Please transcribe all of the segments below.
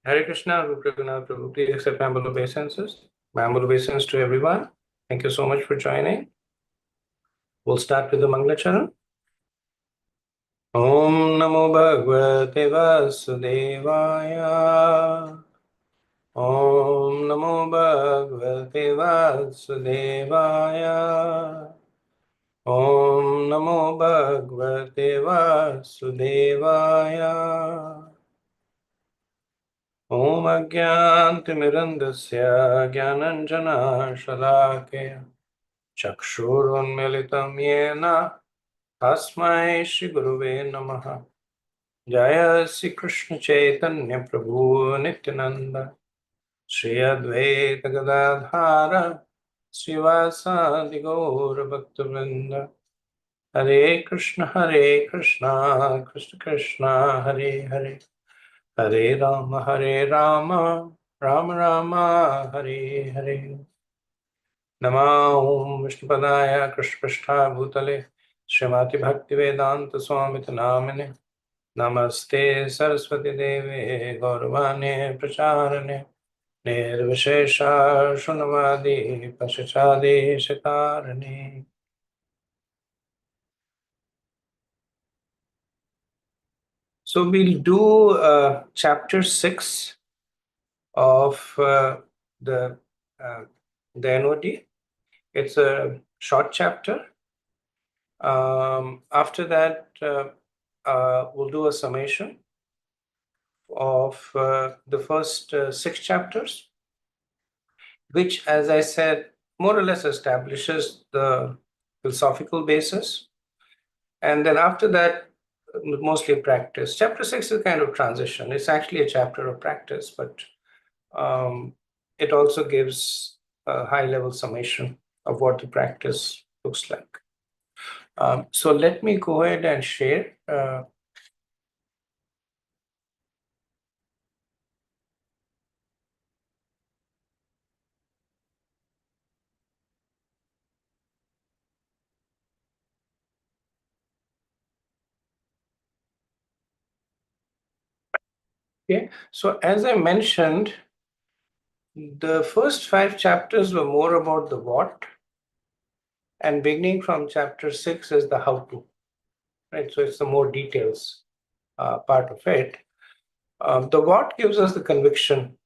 Hare Krishna, Rukragana Prabhu, please accept my humble obeisances. My humble obeisance to everyone. Thank you so much for joining. We'll start with the Mangalacharan. Om Namo Bhagavate Vasudevaya. Om Namo Bhagavate Vasudevaya. Om Namo Bhagavate Vasudevaya. Om Ajnantimirandasya Jnananjana Shalakaya Chakshurunmilitam Yena Tasmai Shri Guruve Namaha. Jaya Sri Krishna Chaitanya Prabhu Nityananda Shri Advaita Gadadhara Srivasadi Gaura Bhaktivinoda Hare Krishna Krishna Krishna Hare Hare Hare Rama Rama Rama Hare Hare Namo Vishnupadaya Krishna Bhutale Srimati Bhaktivedanta Swamiti Namine Namaste Saraswati Deve Gauravane Pracharane Nirvishesha Shunavadi Pashachade Shakarane. So we'll do chapter 6 of the NoD. It's a short chapter. After that, we'll do a summation of the first 6 chapters, which, as I said, more or less establishes the philosophical basis. And then after that, mostly practice. Chapter 6 is kind of transition. It's actually a chapter of practice, but it also gives a high-level summation of what the practice looks like. So let me go ahead and share. Okay, so as I mentioned, the first 5 chapters were more about the what, and beginning from chapter 6 is the how to, right? So it's the more details part of it. The what gives us the conviction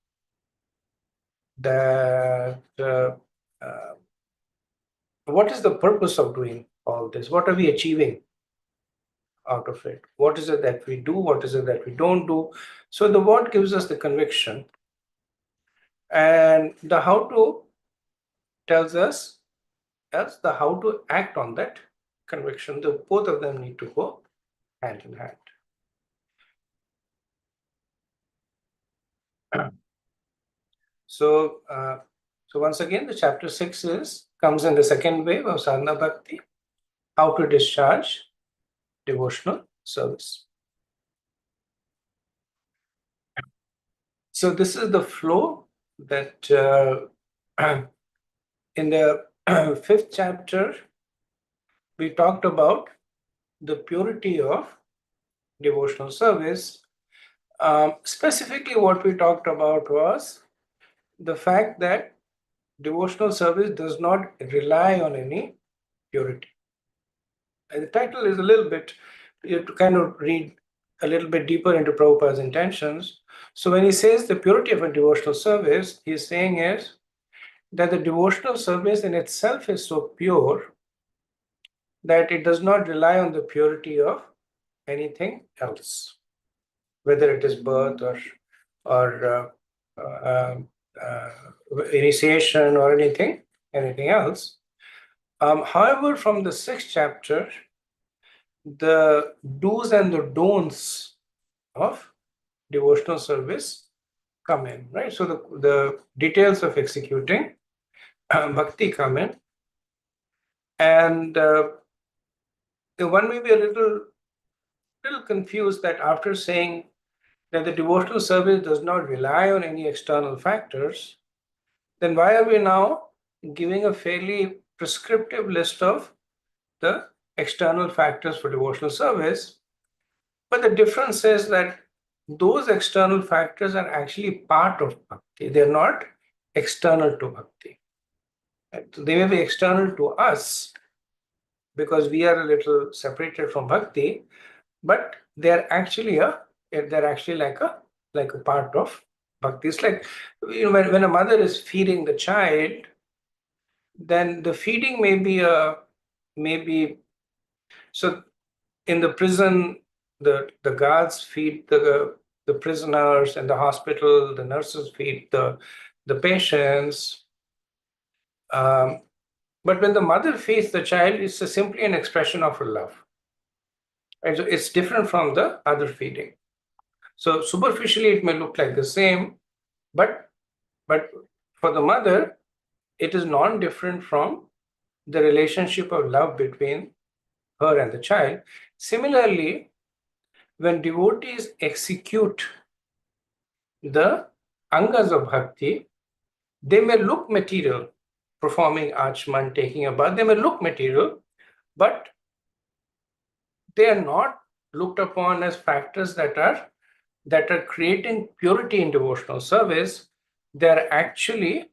that what is the purpose of doing all this? What are we achieving out of it? What is it that we do? What is it that we don't do? So the what gives us the conviction, and the how to tells us the how to act on that conviction. The both of them need to go hand in hand. So once again, the chapter 6 comes in the second wave of sadhana bhakti, how to discharge devotional service. So this is the flow that in the 5th chapter, we talked about the purity of devotional service. Specifically, what we talked about was the fact that devotional service does not rely on any purity. And the title is a little bit, you have to kind of read a little bit deeper into Prabhupada's intentions. So when he says the purity of a devotional service, he's saying is that the devotional service in itself is so pure that it does not rely on the purity of anything else, whether it is birth or initiation or anything else. However, from the 6th chapter, the do's and the don'ts of devotional service come in, right? So the details of executing bhakti come in, and one may be a little confused that after saying that the devotional service does not rely on any external factors, then why are we now giving a fairly prescriptive list of the external factors for devotional service? But the difference is that those external factors are actually part of bhakti. They're not external to bhakti. They may be external to us because we are a little separated from bhakti, but they're actually like a part of bhakti. It's like, when a mother is feeding the child, then the feeding maybe so in the prison, the guards feed the prisoners, and the hospital, the nurses feed the patients. But when the mother feeds the child, it's simply an expression of her love. And so it's different from the other feeding. So superficially, it may look like the same, but for the mother, it is non-different from the relationship of love between her and the child. Similarly, when devotees execute the angas of bhakti, they may look material, performing achman, taking a bath, they may look material, but they are not looked upon as factors that are creating purity in devotional service. They are actually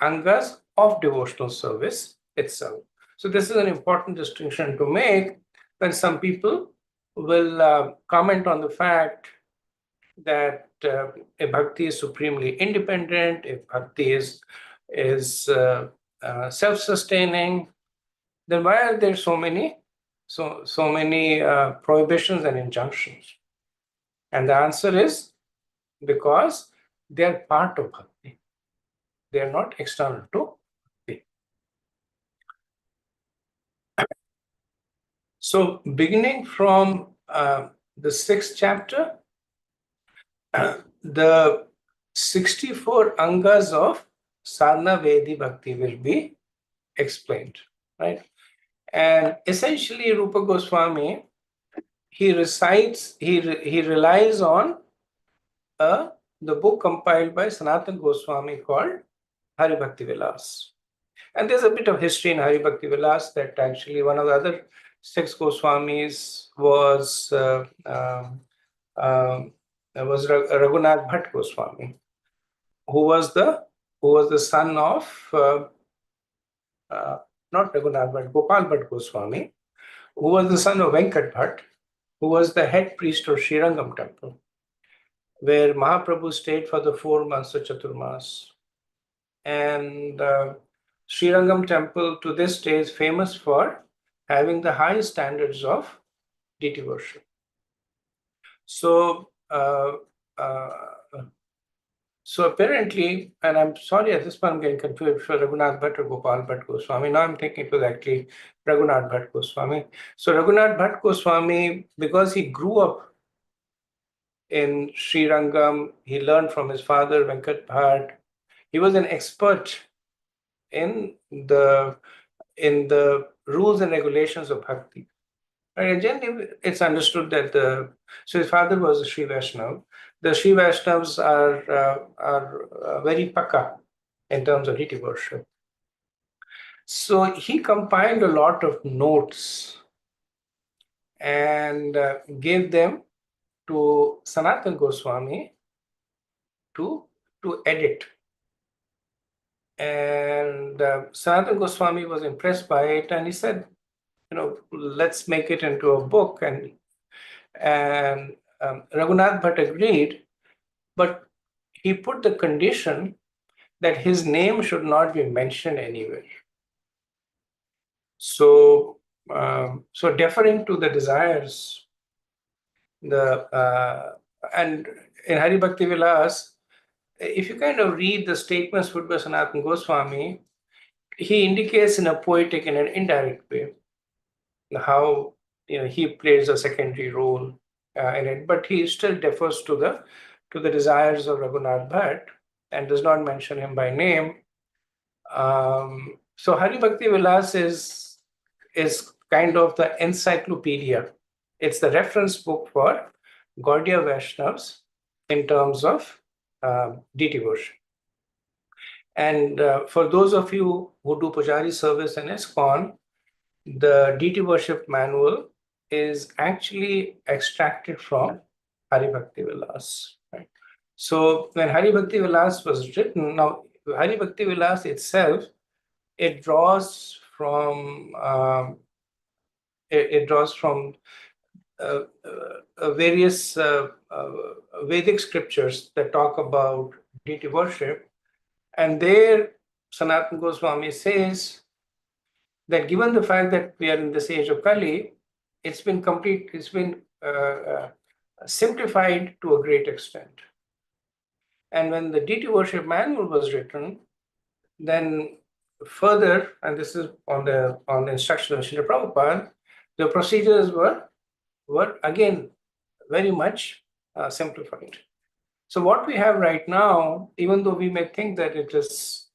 angas of devotional service itself. So this is an important distinction to make when some people will comment on the fact that if bhakti is supremely independent, if bhakti is self-sustaining, then why are there so many prohibitions and injunctions? And the answer is because they are part of bhakti. They are not external to bhakti. So beginning from the 6th chapter, the 64 angas of sadhana vedi bhakti will be explained, right? And essentially, Rupa Goswami, he relies on the book compiled by Sanatana Goswami called Hari Bhakti Vilas. And there's a bit of history in Hari Bhakti Vilas that actually one of the other 6 Goswamis was Raghunath Bhatt Goswami, who was the son of not Raghunath Bhatt, Gopal Bhatt Goswami, who was the son of Venkat Bhatt, who was the head priest of Srirangam temple, where Mahaprabhu stayed for the 4 months of Chaturmas. And Srirangam temple to this day is famous for having the highest standards of deity worship. So apparently, and I'm sorry at this point I'm getting confused for Raghunath Bhatt or Gopal Bhatt Goswami. Now I'm thinking it was actually Raghunath Bhatt Goswami. So Raghunath Bhatt Goswami, because he grew up in Srirangam, he learned from his father Venkat Bhatt. He was an expert in the rules and regulations of bhakti. And generally, it's understood that so his father was a Sri Vaishnava. The Sri Vaishnavas are very pakka in terms of deity worship. So he compiled a lot of notes and gave them to Sanatana Goswami to edit. And Sanatana Goswami was impressed by it, and he said, let's make it into a book. And Raghunath Bhatt agreed, but he put the condition that his name should not be mentioned anywhere. So deferring to the desires, and in Hari Bhakti Vilas, if you kind of read the statements put by Sanatana Goswami, he indicates in a poetic and an indirect way how he plays a secondary role in it, but he still defers to the desires of Raghunath Bhatt and does not mention him by name. So Hari Bhakti Vilas is kind of the encyclopedia. It's the reference book for Gaudiya Vaishnavas in terms of deity worship. And for those of you who do Pujari service in ISKCON, the deity worship manual is actually extracted from Hari Bhakti Vilas. Right? So when Hari Bhakti Vilas was written, now Hari Bhakti Vilas itself, it draws from uh, various Vedic scriptures that talk about deity worship, and there Sanatana Goswami says that given the fact that we are in this age of Kali, it's been simplified to a great extent. And when the deity worship manual was written, then further, and this is on the instruction of Srila Prabhupada, the procedures were again very much simplified. So what we have right now, even though we may think that it is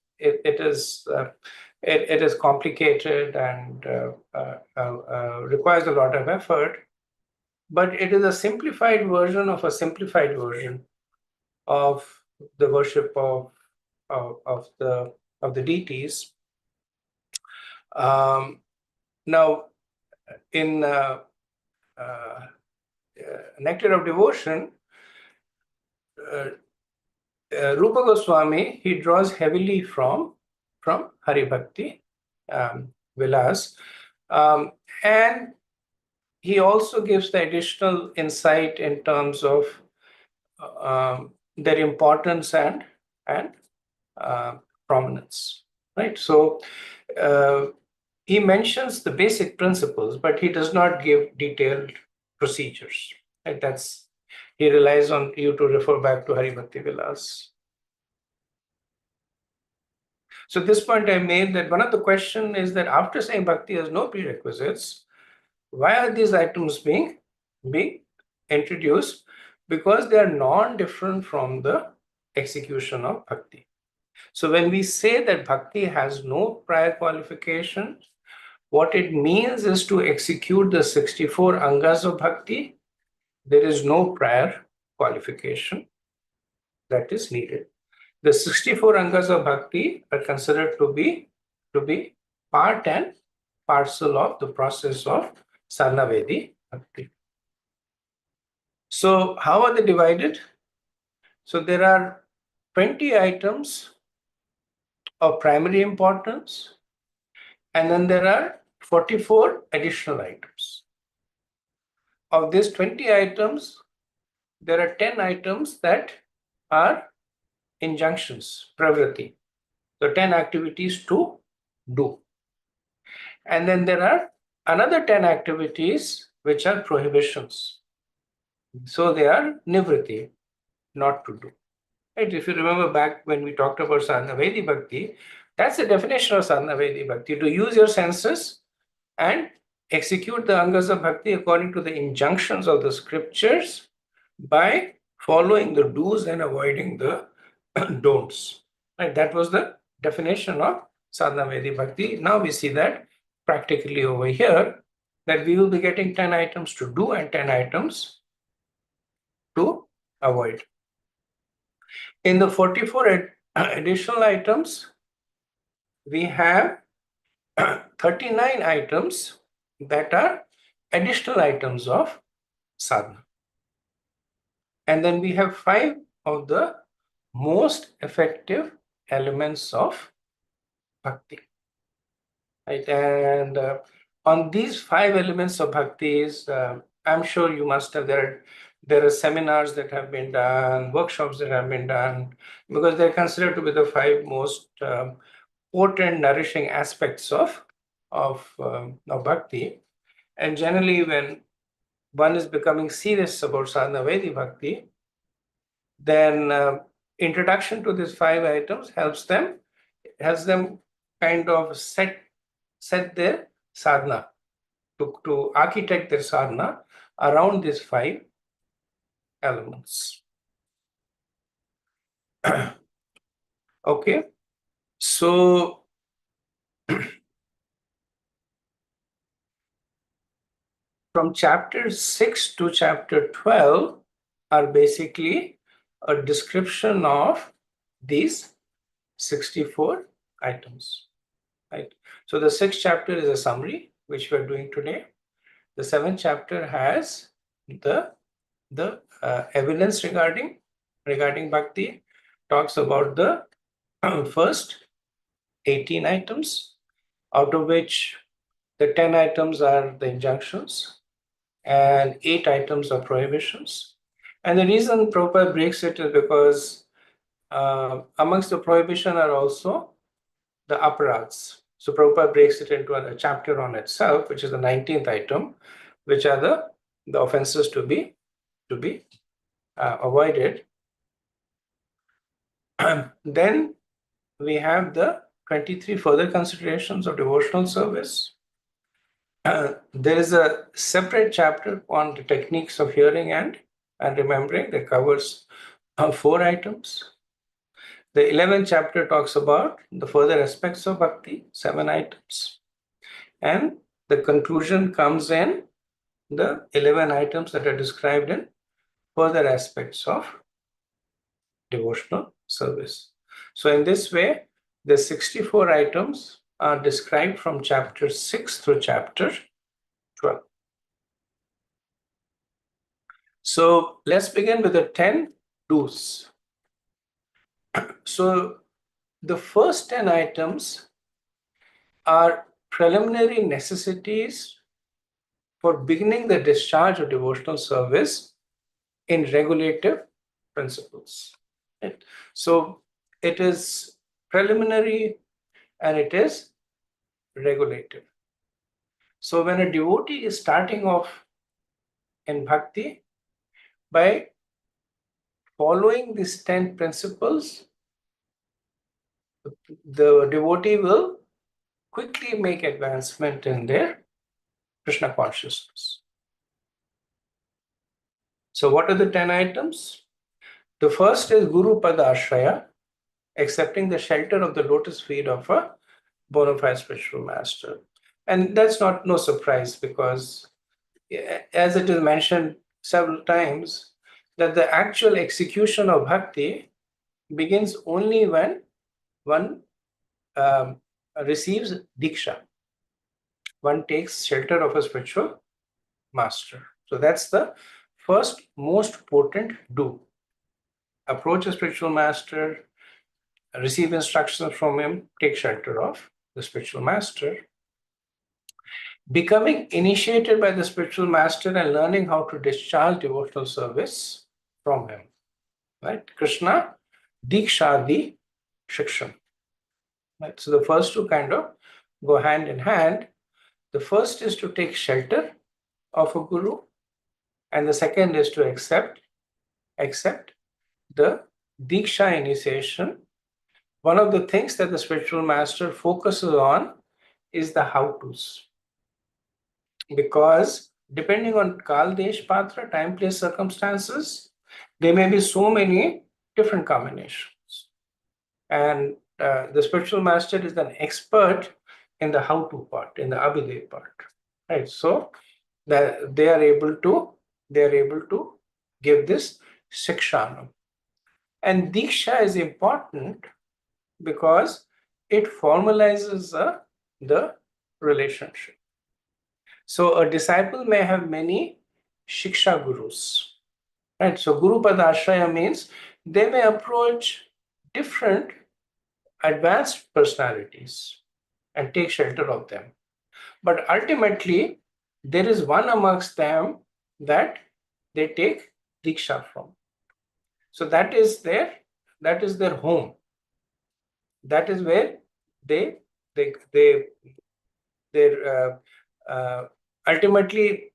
complicated and requires a lot of effort, but it is a simplified version of a simplified version of the worship of the deities. Now, in Nectar of Devotion, Rupa Goswami, he draws heavily from Hari Bhakti Vilas, and he also gives the additional insight in terms of their importance and prominence. Right. So he mentions the basic principles, but he does not give detailed procedures. Right? He relies on you to refer back to Hari Bhakti Vilas. So this point I made that one of the questions is that after saying Bhakti has no prerequisites, why are these items being introduced? Because they are non-different from the execution of Bhakti. So when we say that Bhakti has no prior qualification, what it means is to execute the 64 angas of Bhakti, there is no prior qualification that is needed. The 64 angas of Bhakti are considered to be part and parcel of the process of Sarnavedi Bhakti. So how are they divided? So there are 20 items of primary importance, and then there are 44 additional items. Of these 20 items, there are 10 items that are injunctions, pravriti. So 10 activities to do. And then there are another 10 activities which are prohibitions. So they are nivriti, not to do. Right? If you remember back when we talked about Sarnavedi Bhakti, that's the definition of Sarnavedi Bhakti, to use your senses and execute the angas of Bhakti according to the injunctions of the scriptures by following the do's and avoiding the don'ts. Right? That was the definition of Sadhanavedi Bhakti. Now we see that practically over here, that we will be getting 10 items to do and 10 items to avoid. In the 44 additional items, we have 39 items that are additional items of sadhana. And then we have 5 of the most effective elements of bhakti. Right? And on these 5 elements of bhakti, I'm sure you must have, there are seminars that have been done, workshops that have been done, because they're considered to be the 5 most potent, nourishing aspects of bhakti. And generally, when one is becoming serious about sadhana Vedi bhakti, then introduction to these 5 items helps them kind of set their sadhana, to architect their sadhana around these 5 elements. Okay, so from chapter 6 to chapter 12 are basically a description of these 64 items. Right? So the 6th chapter is a summary, which we are doing today. The 7th chapter has the evidence regarding Bhakti talks about the first 18 items, out of which the 10 items are the injunctions and 8 items are prohibitions. And the reason Prabhupada breaks it is because amongst the prohibition are also the aparadhs. So Prabhupada breaks it into a chapter on itself, which is the 19th item, which are the offenses to be avoided. Then we have the 23 further considerations of devotional service. There is a separate chapter on the techniques of hearing and remembering that covers 4 items. The 11th chapter talks about the further aspects of bhakti, 7 items. And the conclusion comes in the 11 items that are described in further aspects of devotional service. So in this way, the 64 items are described from chapter 6 through chapter 12. So let's begin with the 10 do's. So the first 10 items are preliminary necessities for beginning the discharge of devotional service in regulative principles. Right? So it is preliminary and it is regulative. So when a devotee is starting off in bhakti, by following these 10 principles, the devotee will quickly make advancement in their Krishna consciousness. So what are the 10 items? The first is Guru Pada Ashraya, accepting the shelter of the lotus feet of a bona fide spiritual master. And that's no surprise, because as it is mentioned several times, that the actual execution of bhakti begins only when one receives diksha. One takes shelter of a spiritual master. So that's the first most potent do. Approach a spiritual master, receive instructions from him, take shelter of the spiritual master. Becoming initiated by the spiritual master and learning how to discharge devotional service from him. Right? Krishna, Dikshadi, Shikshan. Right? So the first two kind of go hand in hand. The first is to take shelter of a guru, and the second is to accept the Diksha initiation. One of the things that the spiritual master focuses on is the how-tos. Because depending on Kal Desh Patra, time, place, circumstances, there may be so many different combinations. And the spiritual master is an expert in the how-to part, in the Abhiday part. Right? So that they are able to give this Shikshanam. And Diksha is important because it formalizes the relationship. So a disciple may have many Shiksha gurus. Right? So Guru Padashraya means they may approach different advanced personalities and take shelter of them. But ultimately, there is one amongst them that they take Diksha from. So that is their home. That is where ultimately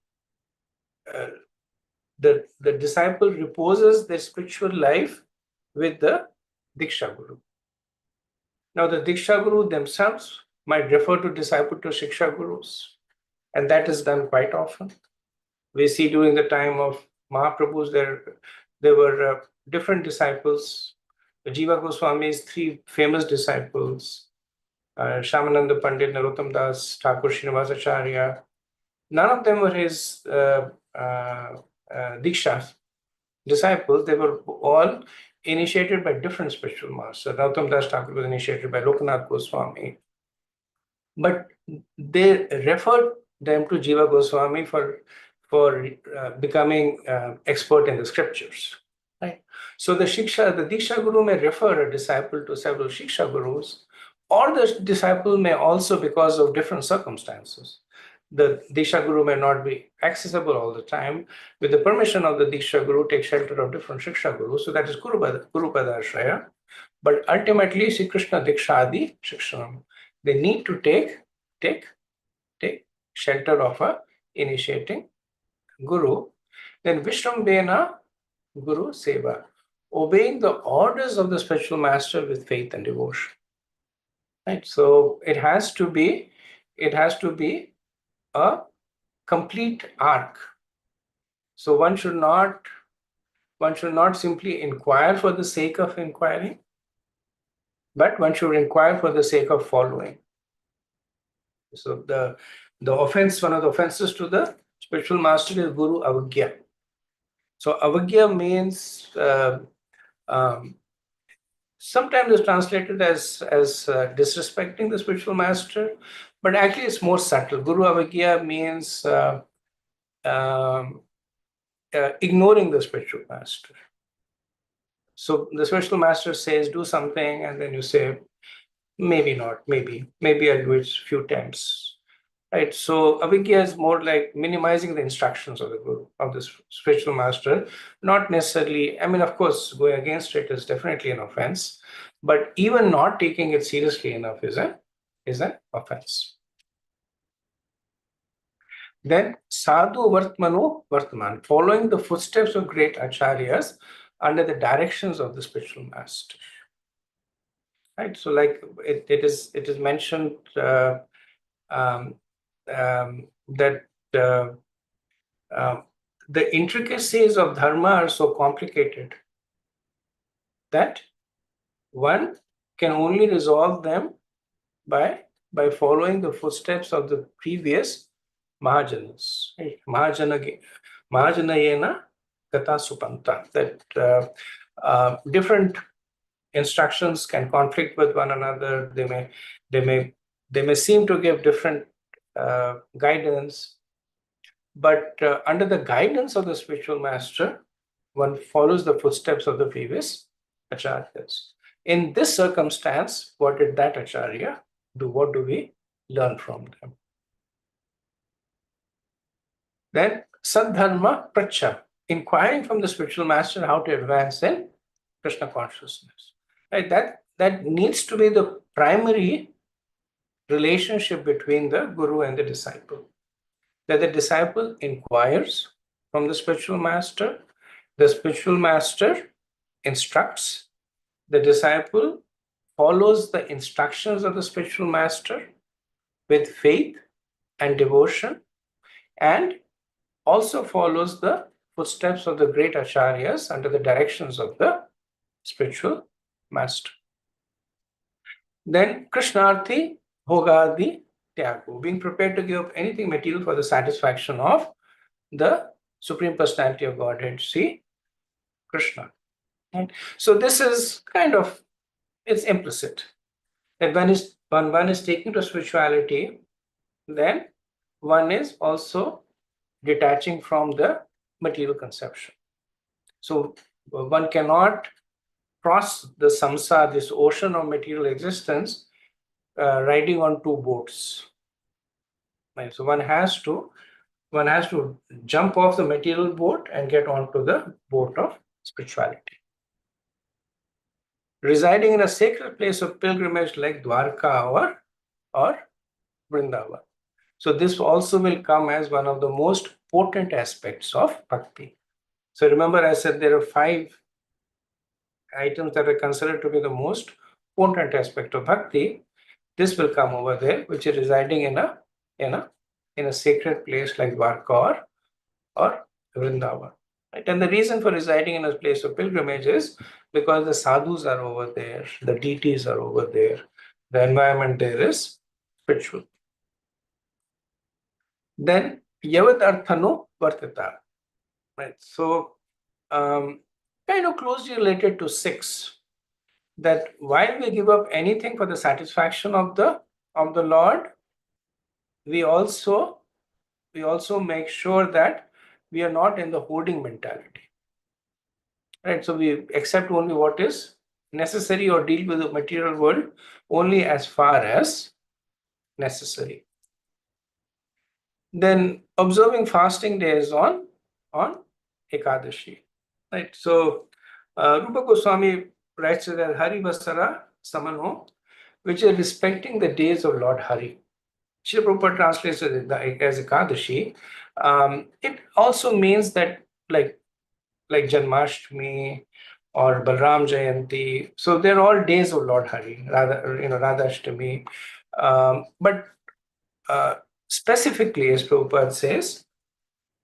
the disciple reposes their spiritual life with the Diksha Guru. Now the Diksha Guru themselves might refer to disciple to Shiksha Gurus, and that is done quite often. We see during the time of Mahaprabhus, there were different disciples. Jiva Goswami's 3 famous disciples, Shamananda Pandit, Narottam Das, Thakur Srinivasacharya, none of them were his Diksha disciples. They were all initiated by different spiritual masters. Narottam Das Thakur was initiated by Lokanath Goswami. But they referred them to Jiva Goswami for becoming expert in the scriptures. Right. So the Diksha Guru may refer a disciple to several Shiksha Gurus, or the disciple may also, because of different circumstances, the Diksha Guru may not be accessible all the time. With the permission of the Diksha Guru, take shelter of different Shiksha Gurus. So that is Guru Padarshaya. But ultimately, Sri Krishna Dikshadi Shikshanam. They need to take shelter of a initiating Guru. Then Vishrambena Guru Seva, obeying the orders of the spiritual master with faith and devotion. Right. So it has to be a complete arc. So one should not simply inquire for the sake of inquiring, but one should inquire for the sake of following. So the offense, one of the offenses to the spiritual master is Guru Avagya. So Avagya means sometimes it's translated as disrespecting the spiritual master, but actually it's more subtle. Guru Avagya means ignoring the spiritual master. So the spiritual master says do something, and then you say maybe not, maybe I'll do it a few times. Right. So Avigya is more like minimizing the instructions of the Guru, of the spiritual master, not necessarily. I mean, of course, going against it is definitely an offense, but even not taking it seriously enough is an offense. Then Sadhu Vartmano Vartman, following the footsteps of great acharyas under the directions of the spiritual master. Right. So, like it is mentioned. That the intricacies of dharma are so complicated that one can only resolve them by following the footsteps of the previous Mahajanas. Right? Mahajanayena Kata Supanta. That different instructions can conflict with one another. They may seem to give different guidance, but under the guidance of the spiritual master, one follows the footsteps of the previous acharyas. In this circumstance, what did that acharya do? What do we learn from them? Then Sadharma Pracha, inquiring from the spiritual master how to advance in Krishna consciousness. Right? That needs to be the primary relationship between the Guru and the disciple. That the disciple inquires from the spiritual master instructs, the disciple follows the instructions of the spiritual master with faith and devotion, and also follows the footsteps of the great acharyas under the directions of the spiritual master. Then Krishnarthi Bhogadi Tyagu, being prepared to give up anything material for the satisfaction of the Supreme Personality of Godhead, Sri Krishna. Right? So this is kind of, it's implicit. That when one is taken to spirituality, then one is also detaching from the material conception. So one cannot cross the samsara, this ocean of material existence, riding on two boats. Right? So one has to jump off the material boat and get onto the boat of spirituality. Residing in a sacred place of pilgrimage like Dwarka or Vrindavan. So this also will come as one of the most potent aspects of bhakti. So remember, I said there are 5 items that are considered to be the most potent aspect of bhakti. This will come over there, which is residing in a sacred place like Dwarka or Vrindavan. Right? And the reason for residing in a place of pilgrimage is because the sadhus are over there, the deities are over there, the environment there is spiritual. Then Yavat Arthano Vartita. Right. So kind of closely related to 6, that while we give up anything for the satisfaction of the Lord, we also make sure that we are not in the hoarding mentality, right? So we accept only what is necessary or deal with the material world only as far as necessary. Then observing fasting days on Ekadashi, right? So Rupa Goswami writes that Hari Vasara Samano, which is respecting the days of Lord Hari. Srila Prabhupada translates it as Ekadashi. It also means that like Janmashtami or Balram Jayanti. So they're all days of Lord Hari, rather, Radha Ashtami. But specifically, as Prabhupada says,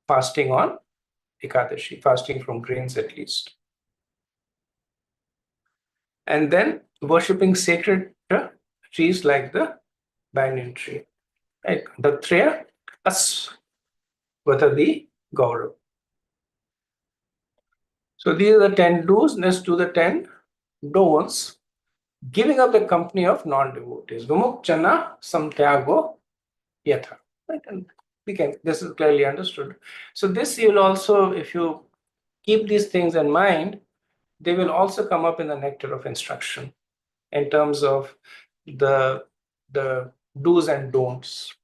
fasting on Ekadashi, fasting from grains at least. And then worshipping sacred trees like the banyan tree. Right? Datraya As Vatadi Gaurav. So these are the 10 do's. Let's do the 10 don'ts. Giving up the company of non-devotees. Vimukchana samtyago yatha. Right? And this is clearly understood. So this you will also, if you keep these things in mind, they will also come up in the nectar of instruction in terms of the do's and don'ts.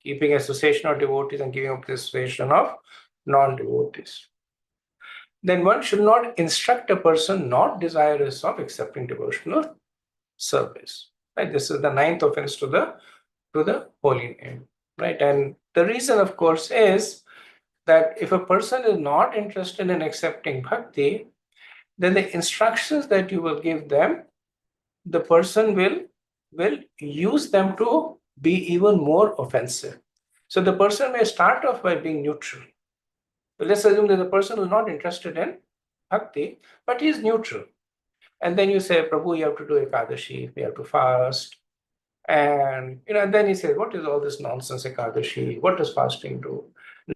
Keeping association of devotees and giving up the association of non-devotees. Then one should not instruct a person not desirous of accepting devotional service. Right? This is the 9th offense to the holy name. Right? And the reason, of course, is that if a person is not interested in accepting bhakti, then the instructions that you will give them, the person will use them to be even more offensive. So the person may start off by being neutral. So let's assume that the person is not interested in bhakti, but he is neutral. And then you say, Prabhu, you have to do Ekadashi, you have to fast. And then he says, what is all this nonsense Ekadashi? What does fasting do?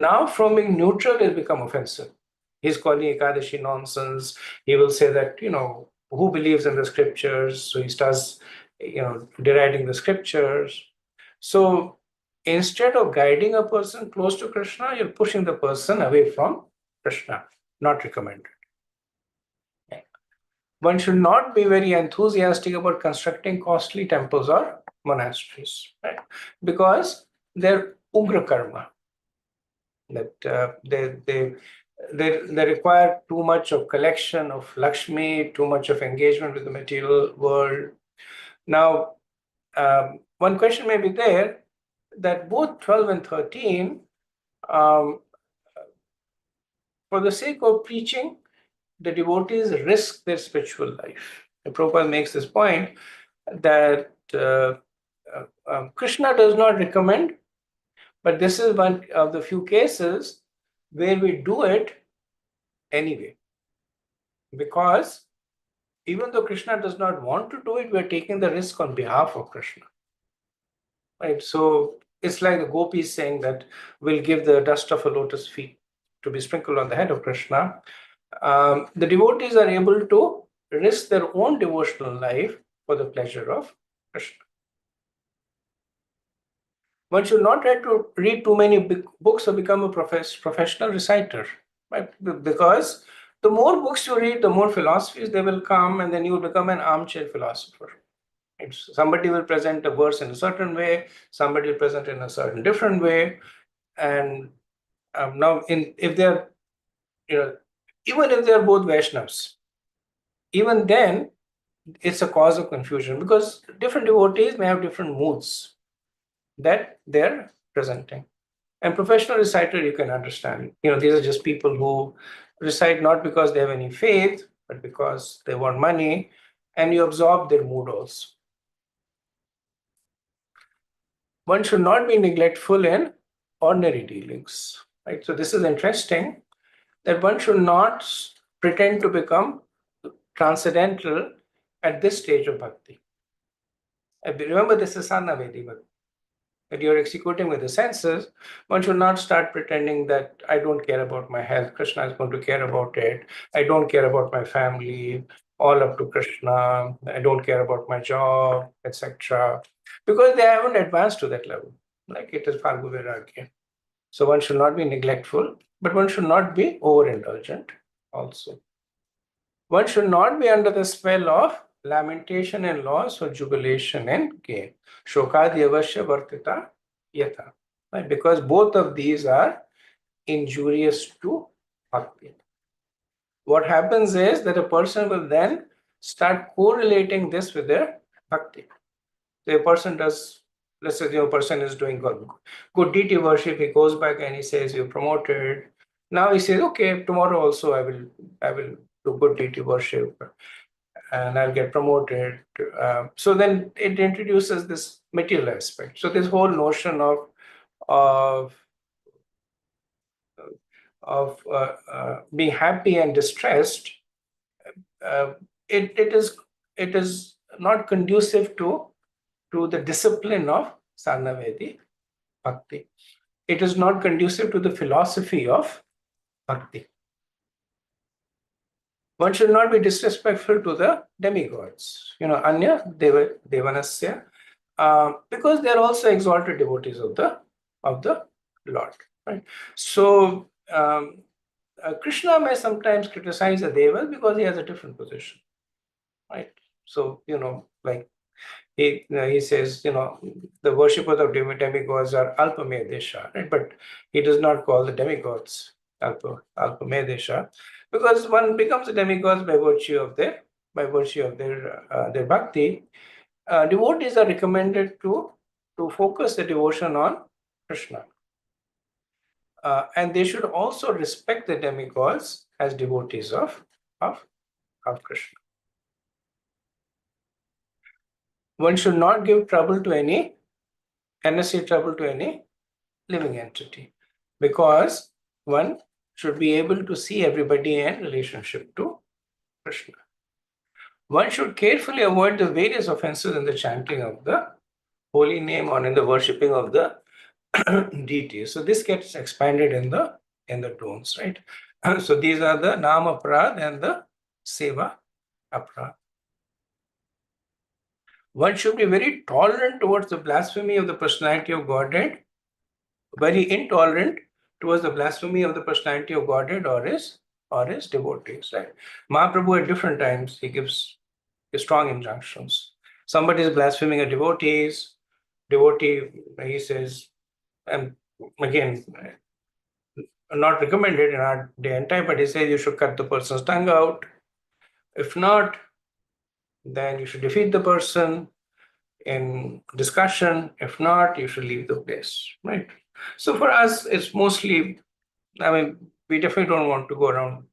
Now from being neutral, it become offensive. He's calling Ekadashi nonsense. He will say that, who believes in the scriptures? So he starts, deriding the scriptures. So instead of guiding a person close to Krishna, you're pushing the person away from Krishna, not recommended. One should not be very enthusiastic about constructing costly temples or monasteries, right? Because they're ugra karma. That they require too much of collection of Lakshmi, too much of engagement with the material world. Now, one question may be there that both 12 and 13, for the sake of preaching, the devotees risk their spiritual life. And Prabhupada makes this point that Krishna does not recommend, but this is one of the few cases where we do it anyway. Because even though Krishna does not want to do it, we're taking the risk on behalf of Krishna. Right? So it's like the gopis saying that we'll give the dust of a lotus feet to be sprinkled on the head of Krishna. The devotees are able to risk their own devotional life for the pleasure of Krishna. One should not try to read too many big books or become a professional reciter, right? Because the more books you read, the more philosophies they will come, and then you will become an armchair philosopher. Right? Somebody will present a verse in a certain way, somebody will present it in a certain different way, and now if they're, even if they're both Vaishnavas, even then it's a cause of confusion because different devotees may have different moods that they're presenting. And professional reciter, you can understand. These are just people who recite not because they have any faith, but because they want money, and you absorb their mood also. One should not be neglectful in ordinary dealings, right? So this is interesting that one should not pretend to become transcendental at this stage of bhakti. Remember, this is Sanavedi bhakti. That you're executing with the senses, one should not start pretending that I don't care about my health, Krishna is going to care about it. I don't care about my family, all up to Krishna. I don't care about my job, etc. Because they haven't advanced to that level. Like it is Phalgu Vairagya. So one should not be neglectful, but one should not be overindulgent also. One should not be under the spell of lamentation and loss or jubilation and gain. Shokadi avashya vartita yatha. Right? Because both of these are injurious to bhakti. What happens is that a person will then start correlating this with their bhakti. So a person does, let's say a person is doing good deity worship, he goes back and he says, you're promoted. Now he says, okay, tomorrow also I will do good deity worship and I'll get promoted. So then it introduces this material aspect. So this whole notion of being happy and distressed, uh, it is not conducive to the discipline of Sarnavedi Bhakti. It is not conducive to the philosophy of Bhakti. One should not be disrespectful to the demigods. Anya Devanasya, because they are also exalted devotees of the Lord. Right? So Krishna may sometimes criticize the Devas because he has a different position. Right? So like he says, the worshippers of demigods are Alpamedesha, right? But he does not call the demigods Alpamedesha, because one becomes a demigod by virtue of their bhakti. Devotees are recommended to focus the devotion on Krishna. And they should also respect the demigods as devotees of Krishna. One should not give trouble to any unnecessary trouble to any living entity, because one should be able to see everybody in relationship to Krishna. One should carefully avoid the various offenses in the chanting of the holy name or in the worshipping of the deity. So this gets expanded in the tones, right? So these are the Nama Aparad and the Seva Aparad. One should be very tolerant towards the blasphemy of the personality of Godhead, very intolerant towards the blasphemy of the personality of Godhead or his devotees. Right? Mahaprabhu at different times he gives strong injunctions. Somebody is blaspheming a devotee, he says, and again, not recommended in our day and time, but he says you should cut the person's tongue out. If not, then you should defeat the person in discussion. If not, you should leave the place, right? So for us, it's mostly, we definitely don't want to go around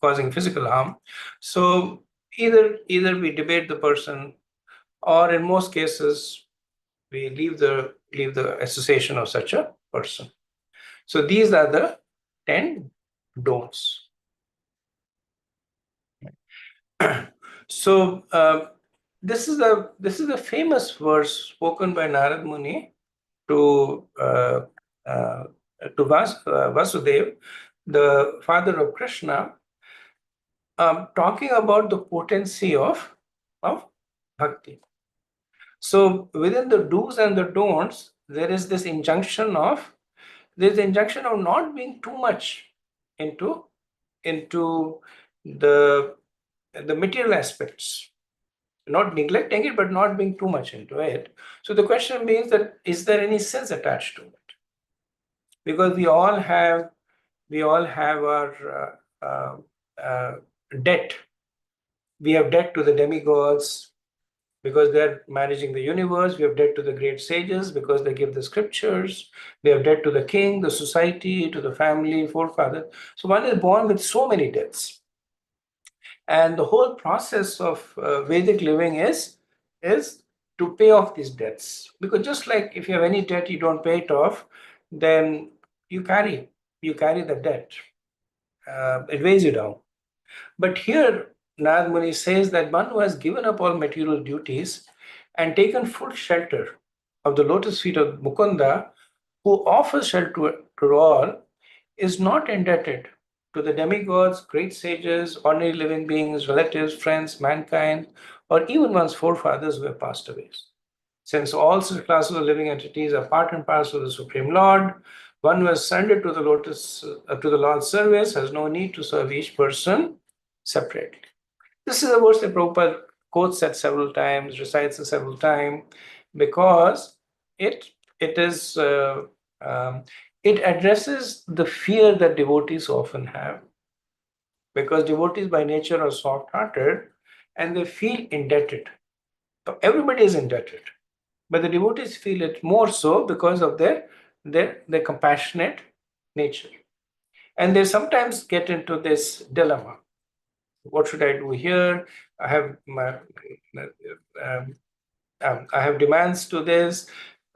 causing physical harm. So either we debate the person, or in most cases, we leave the association of such a person. So these are the 10 don'ts. So this is a famous verse spoken by Narad Muni to Vasudev, the father of Krishna, talking about the potency of bhakti. So within the do's and the don'ts, there is this injunction of not being too much into the material aspects, not neglecting it, but not being too much into it. So the question means that, is there any sense attached to it? Because we all have our debt. We have debt to the demigods because they're managing the universe. We have debt to the great sages because they give the scriptures. We have debt to the king, the society, to the family, forefathers. So one is born with so many debts. And the whole process of Vedic living is to pay off these debts. Because just like if you have any debt, you don't pay it off, then you carry the debt. It weighs you down. But here, Narad Muni says that one who has given up all material duties and taken full shelter of the lotus feet of Mukunda, who offers shelter to all, is not indebted to the demigods, great sages, ordinary living beings, relatives, friends, mankind, or even one's forefathers who have passed away. Since all such classes of living entities are part and parcel of the Supreme Lord, One who has surrendered to the to the Lord's service has no need to serve each person separately. This is a verse that Prabhupada quotes at several times, recites it several times, because it is it addresses the fear that devotees often have, because devotees by nature are soft-hearted and they feel indebted. So everybody is indebted, but the devotees feel it more so because of their compassionate nature, and they sometimes get into this dilemma. What should I do here? I have I have demands to this.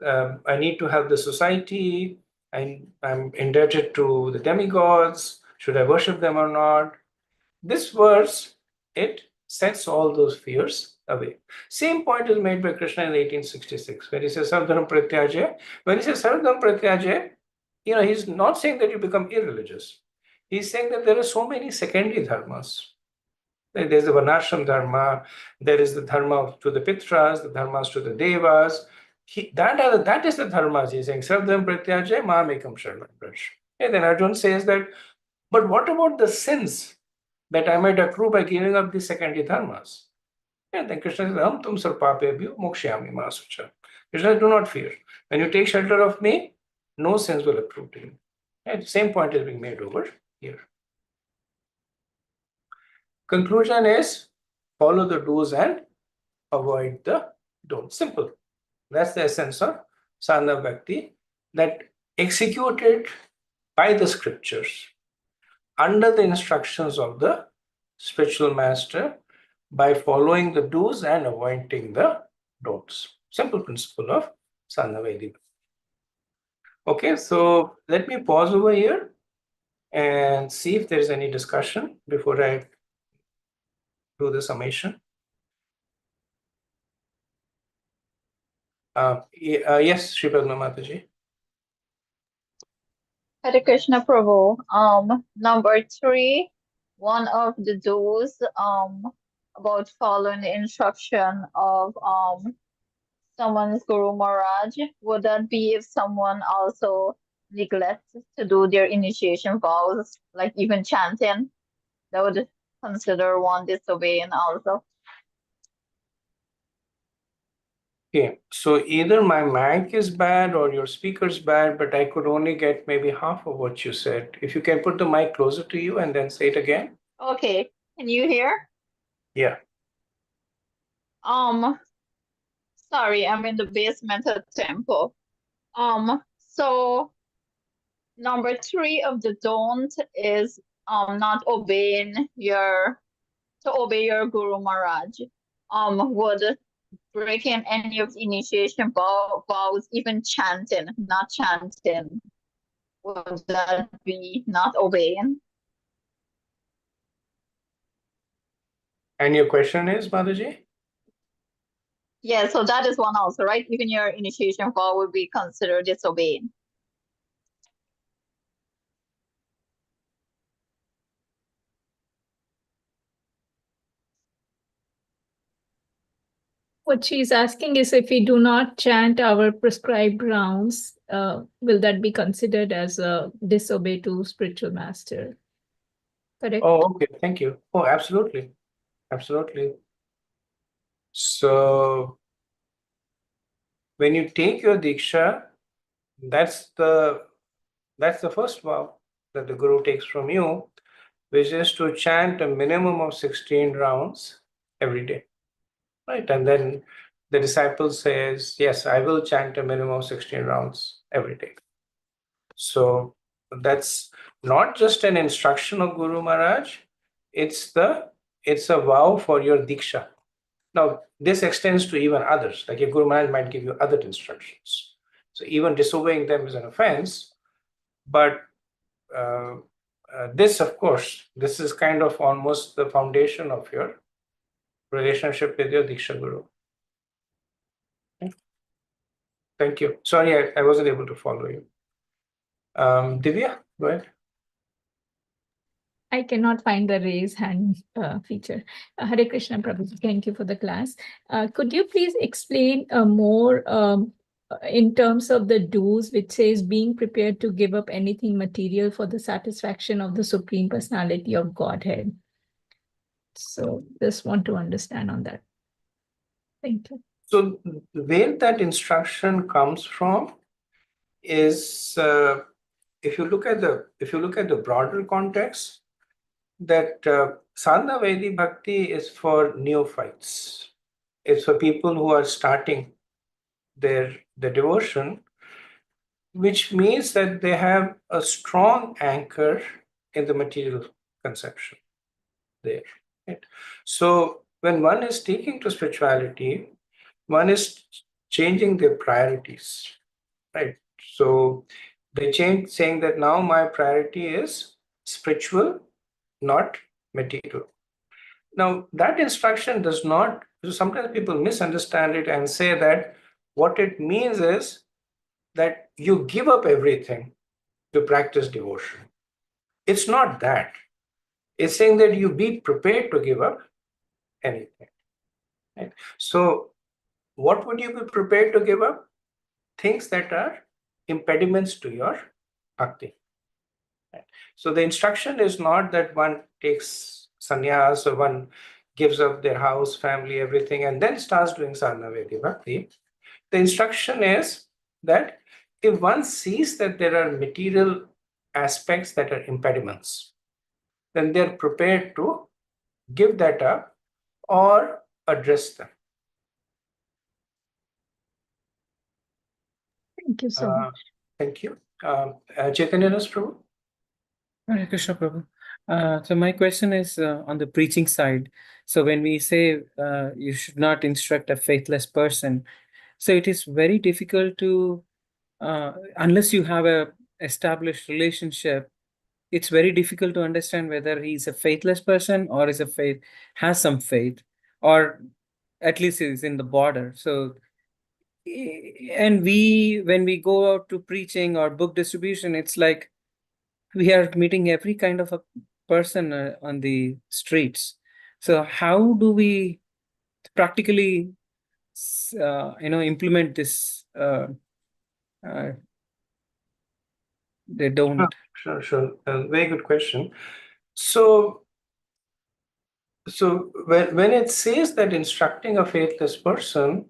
I need to help the society. I'm indebted to the demigods. Should I worship them or not? This verse, it sets all those fears away. Same point is made by Krishna in 1866, when he says Sarvadharma Pratyajya. When he says Sarvadharma Pratyajya, he's not saying that you become irreligious. He's saying that there are so many secondary dharmas. There's the Varnashram dharma, there is the dharma to the Pitras, the dharmas to the Devas. That is the dharma. He's saying Sarvadharma Pratyajya Mamekam Sharanam Vraj. And then Arjuna says that, but what about the sins that I might accrue by giving up the secondary dharmas? And then Krishna says, Aham tum sarpapebhyo mokshyami masucha. Krishna, do not fear. When you take shelter of me, no sins will accrue to you. And the same point is being made over here. Conclusion is, follow the do's and avoid the don'ts. Simple. That's the essence of sadhana bhakti, that executed by the scriptures under the instructions of the spiritual master, by following the do's and avoiding the don'ts. Simple principle of sadhana bhakti. Okay, so let me pause over here and see if there is any discussion before I do the summation. Yes, Shripadma Mataji. Hare Krishna Prabhu. Number 3, one of the do's about following the instruction of someone's Guru Maharaj. Would that be if someone also neglects to do their initiation vows, like even chanting? That would consider one disobeying also. Okay, so either my mic is bad or your speaker's bad, but I could only get maybe half of what you said. If you can put the mic closer to you and then say it again. Okay, can you hear? Yeah. Sorry, I'm in the basement of the temple. So number 3 of the don't is not obeying your Guru Maharaj. Would breaking any of the initiation vows, even chanting, not chanting, would that be not obeying? And your question is, Mataji? Yeah, so that is one also, right? Even your initiation vow would be considered disobeying. What she's asking is, if we do not chant our prescribed rounds, will that be considered as a disobey to spiritual master? Correct? Oh, okay. Thank you. Oh, absolutely. Absolutely. So when you take your Diksha, that's the first vow that the Guru takes from you, which is to chant a minimum of 16 rounds every day. Right? And then the disciple says, yes, I will chant a minimum of 16 rounds every day. So that's not just an instruction of Guru Maharaj, it's a vow for your Diksha. Now, this extends to even others, like your Guru Maharaj might give you other instructions. So even disobeying them is an offense, but this, of course, this is kind of almost the foundation of your relationship with your Diksha Guru. Okay. Thank you. Sorry, I wasn't able to follow you. Divya, go ahead. I cannot find the raise hand feature. Hare Krishna Prabhu, thank you for the class. Could you please explain more in terms of the do's, which says being prepared to give up anything material for the satisfaction of the Supreme Personality of Godhead. So just want to understand on that. Thank you. So where that instruction comes from is, if you look at the broader context, that sadhana Vaidhi bhakti is for neophytes. It's for people who are starting their devotion, which means that they have a strong anchor in the material conception there. Right? So when one is taking to spirituality, one is changing their priorities, right? So they change, saying that now my priority is spiritual, not material. Now, that instruction does not, sometimes people misunderstand it and say that what it means is that you give up everything to practice devotion. It's not that. It's saying that you be prepared to give up anything. Right? So, what would you be prepared to give up? Things that are impediments to your bhakti. Right? So, the instruction is not that one takes sannyas or one gives up their house, family, everything, and then starts doing sadhana Vaidhi bhakti. The instruction is that if one sees that there are material aspects that are impediments, then they're prepared to give that up or address them. Thank you so much. Thank you. Chaitanya Prabhu? Hare Krishna Prabhu. So my question is on the preaching side. So when we say you should not instruct a faithless person, so it is very difficult to, unless you have a established relationship, it's very difficult to understand whether he's a faithless person or is a faith, has some faith, or at least is in the border. So, and when we go out to preaching or book distribution, it's like we are meeting every kind of a person on the streets. So how do we practically implement this? They don't. Sure. Very good question. So when it says that instructing a faithless person,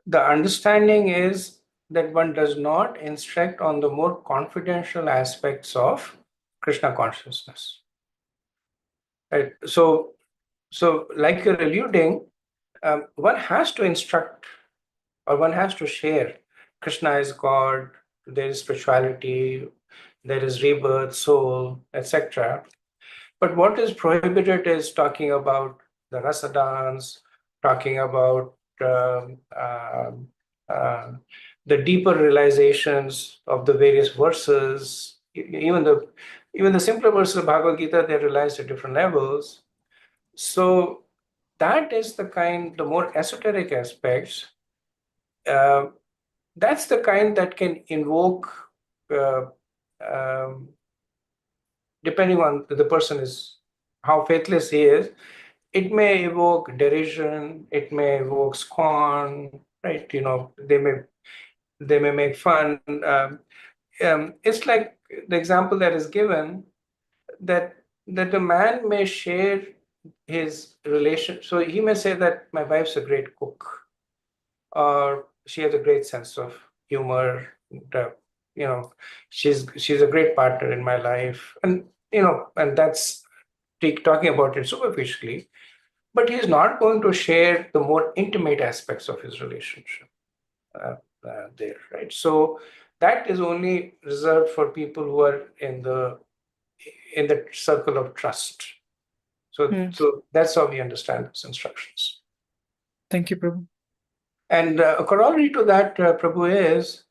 the understanding is that one does not instruct on the more confidential aspects of Krishna consciousness. Right? So like you're alluding, one has to instruct or one has to share Krishna is God, there is spirituality, there is rebirth, soul, etc. But what is prohibited is talking about the rasa dance, talking about the deeper realizations of the various verses. Even the simpler verses of Bhagavad Gita, they're realized at different levels. So that is the more esoteric aspects. That's the kind that can invoke, depending on the person is, how faithless he is, it may evoke derision, it may evoke scorn, right? They may make fun. It's like the example that is given that a man may share his relation. So he may say that my wife's a great cook, or she has a great sense of humor. She's a great partner in my life, and that's talking about it superficially. But he's not going to share the more intimate aspects of his relationship there, right? So that is only reserved for people who are in the circle of trust. So that's how we understand these instructions. Thank you, Prabhu. And a corollary to that, Prabhu, is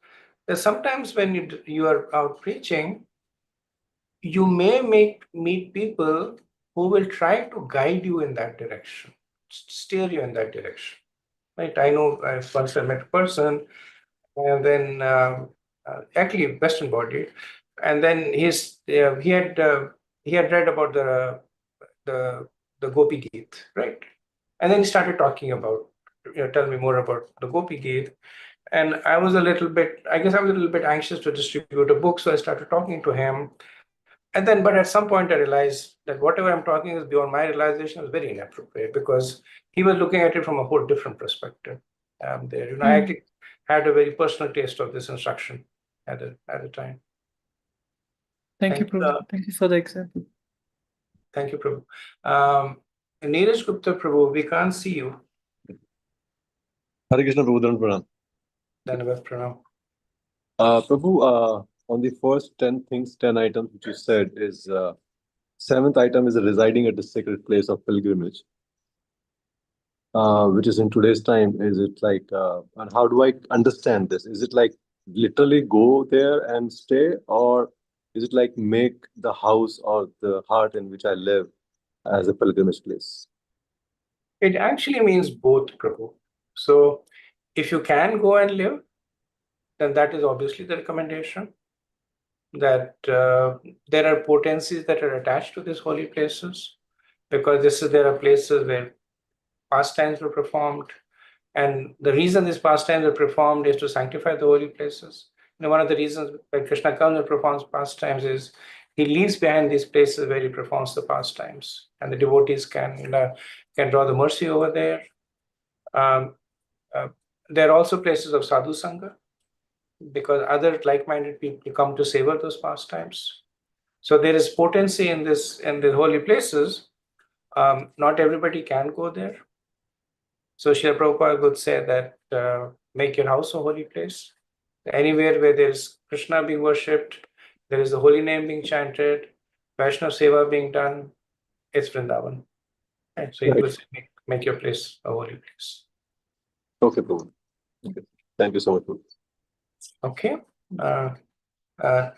that sometimes when you are out preaching, you may meet people who will try to guide you in that direction, steer you in that direction. Right? I know I once met a person, and then actually Western body, and then he had read about the Gopi Geet, right? And then he started talking about, tell me more about the Gopi Geet. And I was a little bit anxious to distribute a book, so I started talking to him. And then, but at some point, I realized that whatever I'm talking is beyond my realization was very inappropriate, because he was looking at it from a whole different perspective. I actually had a very personal taste of this instruction at the time. Thank you, Prabhu. Thank you for the example. Thank you, Prabhu. Neeraj Gupta, Prabhu, we can't see you. Hare Krishna, Prabhu, Pranam. Dhanavad Pranam. Prabhu, on the first 10 things, 10 items which you said is, seventh item is residing at the sacred place of pilgrimage, which is in today's time. Is it like, and how do I understand this? Is it like literally go there and stay, or is it like make the house or the heart in which I live as a pilgrimage place? It actually means both, Prabhu. So if you can go and live, then that is obviously the recommendation. That there are potencies that are attached to these holy places, because there are places where pastimes were performed. And the reason these pastimes are performed is to sanctify the holy places. One of the reasons why Krishna comes and performs pastimes is he leaves behind these places where he performs the pastimes, and the devotees can draw the mercy over there. There are also places of sadhu sangha, because other like-minded people come to savor those pastimes. So there is potency in the holy places. Not everybody can go there. So Srila Prabhupada would say that make your house a holy place. Anywhere where there is Krishna being worshipped, there is the holy name being chanted, Vaishnava Seva being done, it's Vrindavan. Okay, so you would say make your place a holy place. Okay, Prabhu. Okay. Thank you so much, Prabhu. Okay.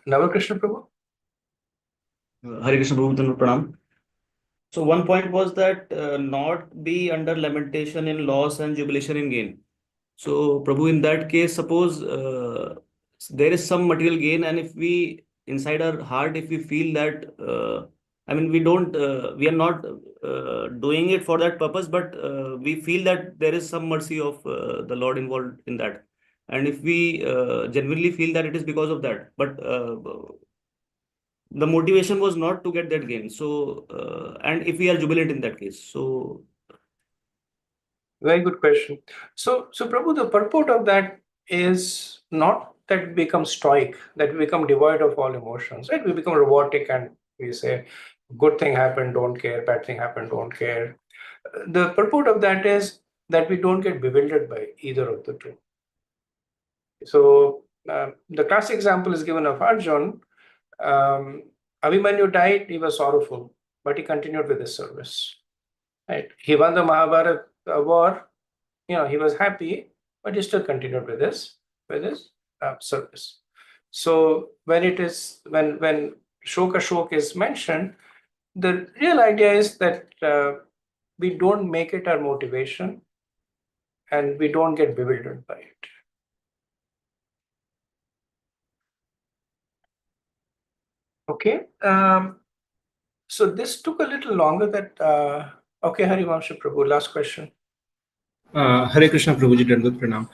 Navakrishna Prabhu? Hare Krishna Prabhu, Pranam. So one point was that not be under lamentation in loss and jubilation in gain. So Prabhu, in that case, suppose there is some material gain, and if we inside our heart, if we feel that we are not doing it for that purpose, but we feel that there is some mercy of the Lord involved in that, and if we genuinely feel that it is because of that, but the motivation was not to get that gain. So, and if we are jubilant in that case, so. Very good question. So Prabhu, the purport of that is not that we become stoic, that we become devoid of all emotions, right? We become robotic and we say, good thing happened, don't care, bad thing happened, don't care. The purport of that is that we don't get bewildered by either of the two. So the classic example is given of Arjun. Abhimanyu died, he was sorrowful, but he continued with his service. Right? He won the Mahabharata war. He was happy, but he still continued with his service. So when Shok is mentioned, the real idea is that we don't make it our motivation, and we don't get bewildered by it. Okay. So this took a little longer. Okay, Harivamsha Prabhu, last question. Hare Krishna Prabhuji, Dandavat Pranam.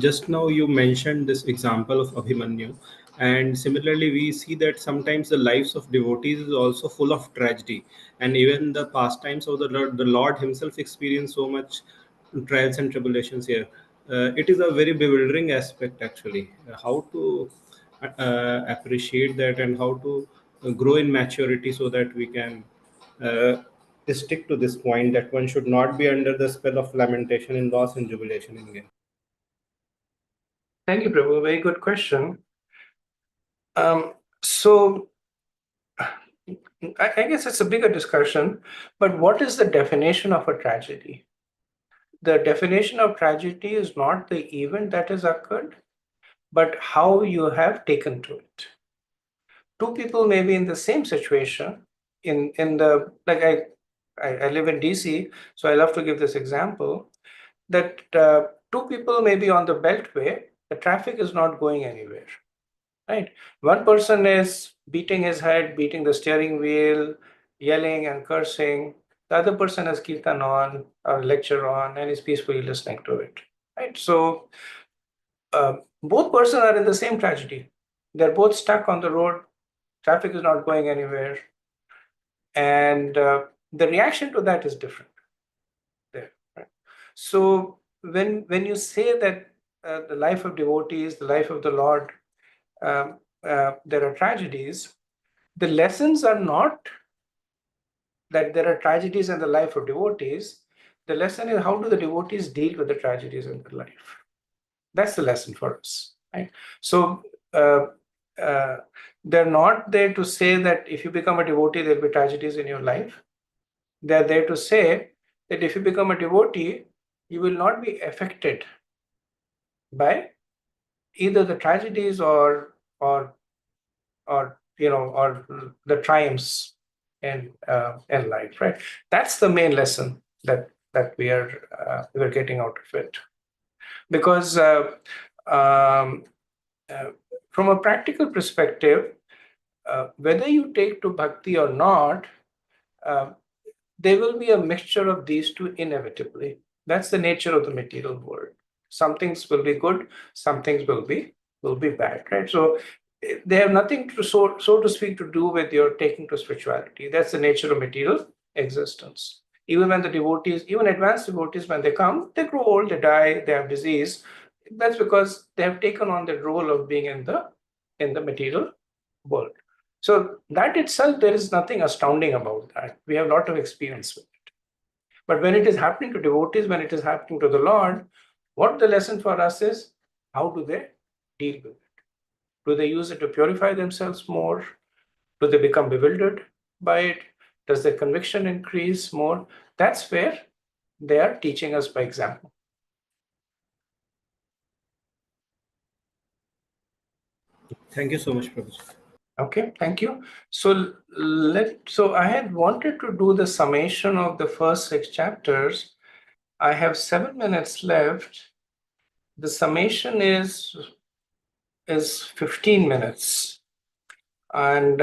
Just now you mentioned this example of Abhimanyu, and similarly we see that sometimes the lives of devotees is also full of tragedy, and even the pastimes of the Lord himself experienced so much trials and tribulations here. It is a very bewildering aspect actually. How to appreciate that, and how to grow in maturity so that we can stick to this point that one should not be under the spell of lamentation in loss and jubilation in gain. Thank you, Prabhu. Very good question. So I guess it's a bigger discussion, but what is the definition of a tragedy? The definition of tragedy is not the event that has occurred, but how you have taken to it. Two people may be in the same situation. I live in DC, so I love to give this example that two people may be on the beltway. The traffic is not going anywhere. Right? One person is beating his head, beating the steering wheel, yelling and cursing. The other person has kirtan on or lecture on and is peacefully listening to it. Right? So both persons are in the same tragedy. They're both stuck on the road. Traffic is not going anywhere. And the reaction to that is different there. Right? So when you say that the life of devotees, the life of the Lord, there are tragedies, the lessons are not that there are tragedies in the life of devotees. The lesson is how do the devotees deal with the tragedies in their life. That's the lesson for us. Right? So uh, uh, they're not there to say that if you become a devotee, there'll be tragedies in your life. They're there to say that if you become a devotee, you will not be affected by either the tragedies or the triumphs in life, right? That's the main lesson that we're getting out of it, because um, from a practical perspective, whether you take to bhakti or not, uh, there will be a mixture of these two inevitably. That's the nature of the material world. Some things will be good, some things will be bad, right? So they have nothing to so to speak to do with your taking to spirituality. That's the nature of material existence. Even when the devotees, even advanced devotees, when they come, they grow old, they die, they have disease. That's because they have taken on the role of being in the material world. So that itself, there is nothing astounding about that. We have a lot of experience with it. But when it is happening to devotees, when it is happening to the Lord, what the lesson for us is, how do they deal with it? Do they use it to purify themselves more? Do they become bewildered by it? Does their conviction increase more? That's where they are teaching us by example. Thank you so much, Professor. Okay, thank you. So I had wanted to do the summation of the first 6 chapters. I have 7 minutes left. The summation is 15 minutes, and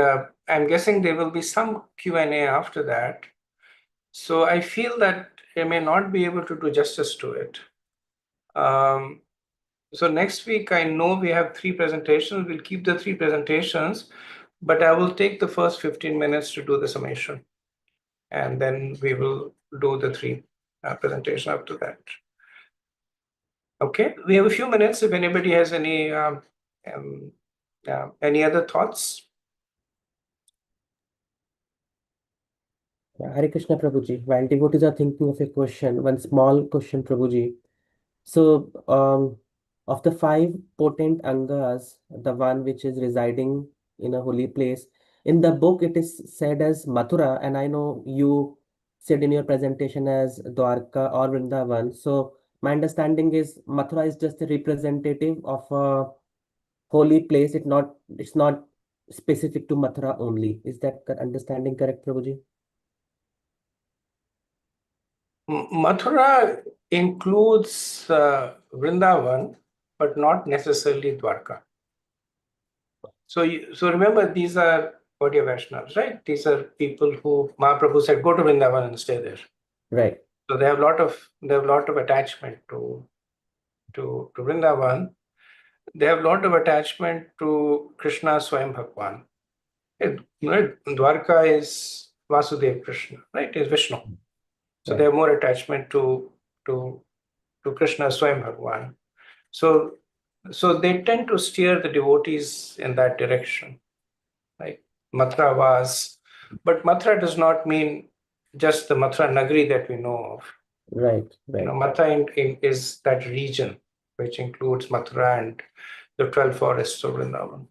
I'm guessing there will be some Q&A after that. So I feel that I may not be able to do justice to it. So next week, I know we have 3 presentations. We'll keep the 3 presentations, but I will take the first 15 minutes to do the summation, and then we will do the 3 presentation after that. Okay, we have a few minutes if anybody has any other thoughts. Hare Krishna Prabhuji. While devotees are thinking of a question, one small question, Prabhuji. So, of the 5 potent angas, the one which is residing in a holy place, in the book it is said as Mathura, and I know you said in your presentation as Dwarka or Vrindavan. So, my understanding is Mathura is just a representative of a holy place. It's not specific to Mathura only. Is that understanding correct, Prabhuji? Mathura includes Vrindavan, but not necessarily Dwarka. So remember, these are Gaudiya Vaishnavas, right? These are people who Mahaprabhu said, go to Vrindavan and stay there. Right. So they have a lot of attachment to Vrindavan. They have a lot of attachment to Krishna Swayam Bhagwan. Dwarka is Vasudev Krishna, right? Is Vishnu. So they have more attachment to Krishna Swayam Bhagwan. So they tend to steer the devotees in that direction. Right? Mathura was, but Mathura does not mean just the Mathura Nagari that we know of. Right, right. Mathura is that region which includes Mathura and the 12 forests of Vrindavan.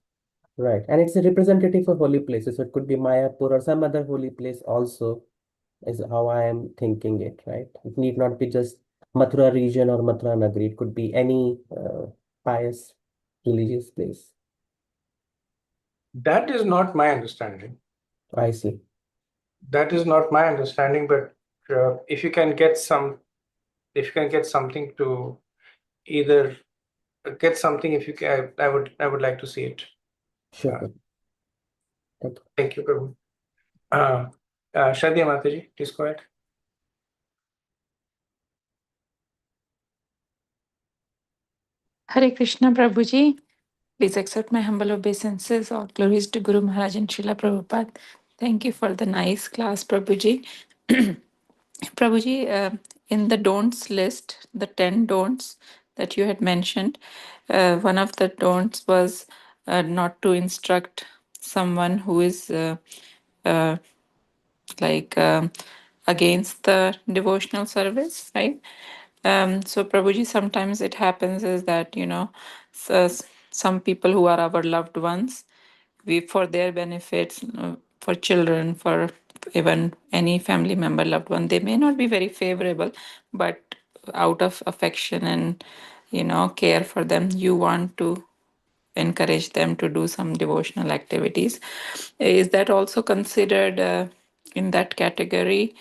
Right. And it's a representative for holy places. So it could be Mayapur or some other holy place also, is how I am thinking it, right? It need not be just Mathura region or Mathura Nagari. It could be any pious religious place. That is not my understanding. I see. That is not my understanding, but if you can get something to either get something, if you can, I would like to see it. Sure. Thank you. Thank you, Prabhu. Shraddha Mataji, please go ahead. Hare Krishna Prabhuji. Please accept my humble obeisances. All glories to Guru Maharaj and Srila Prabhupada. Thank you for the nice class, Prabhuji. Prabhuji, in the don'ts list, the 10 don'ts that you had mentioned, one of the don'ts was not to instruct someone who is uh, like against the devotional service, right? So Prabhuji, sometimes it happens is that, so some people who are our loved ones, we for their benefits, for children, for even any family member, loved one, they may not be very favorable, but out of affection and, care for them, you want to encourage them to do some devotional activities. Is that also considered in that category?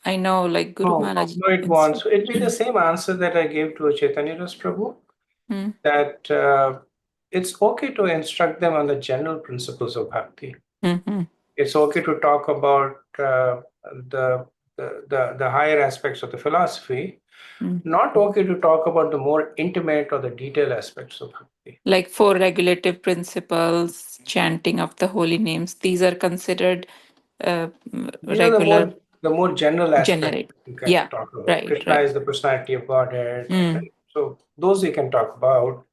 I know, like Guru No, Maharaj. no, it won't. So it'll be the same answer that I gave to Chaitanya Das Prabhu, Mm, that it's okay to instruct them on the general principles of bhakti. mhm, It's okay to talk about the, the higher aspects of the philosophy, mm. not okay to talk about the more intimate or the detailed aspects of bhakti. Like 4 regulative principles, chanting of the holy names, these are considered These are regular, the more general aspects generic. you can Yeah, talk about. right, Krishna right. is the personality of Godhead, Mm, right? So those you can talk about,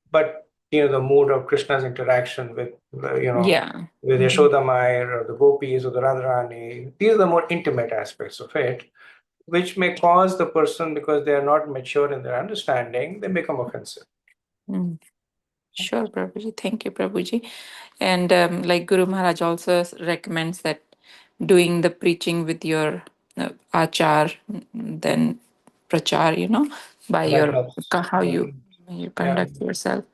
but the mood of Krishna's interaction with yeah. with Mhm, Yashoda Mai or the gopis or the Radharani, these are the more intimate aspects of it, which may cause the person, because they are not mature in their understanding, they become offensive. mm. Sure, Prabhuji. Thank you, Prabhuji. And like Guru Maharaj also recommends that doing the preaching with your achar, then prachar, by That your helps. how Yeah. you Yeah. conduct yourself.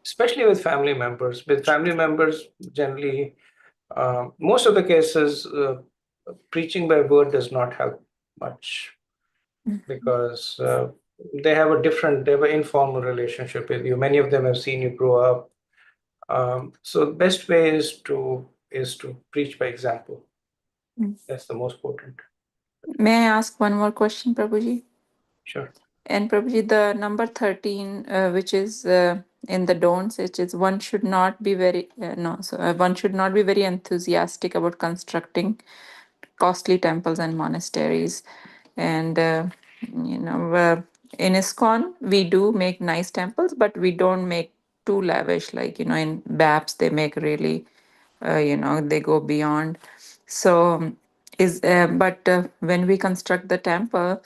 Especially with family members. With family members, generally, most of the cases, preaching by word does not help much, because they have an informal relationship with you. Many of them have seen you grow up. So the best way is to preach by example. Mm. That's the most important. May I ask one more question, Prabhuji? Sure. And Prabhuji, the number 13, which is in the don'ts, which is one should not be very one should not be very enthusiastic about constructing costly temples and monasteries. And in ISKCON we do make nice temples, but we don't make too lavish. Like in BAPS they make really, they go beyond. So is but when we construct the temple,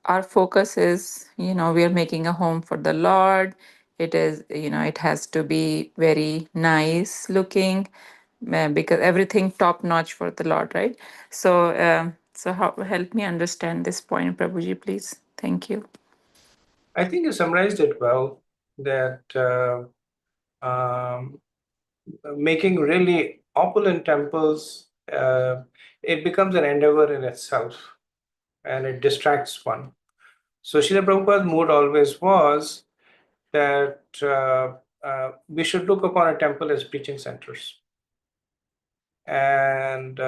our focus is, we are making a home for the Lord. It is, it has to be very nice looking, because everything top notch for the Lord, right? So, help me understand this point, Prabhuji, please. Thank you. I think you summarized it well, that making really opulent temples, it becomes an endeavor in itself, and it distracts one. So Srila Prabhupada's mood always was that we should look upon a temple as preaching centers. And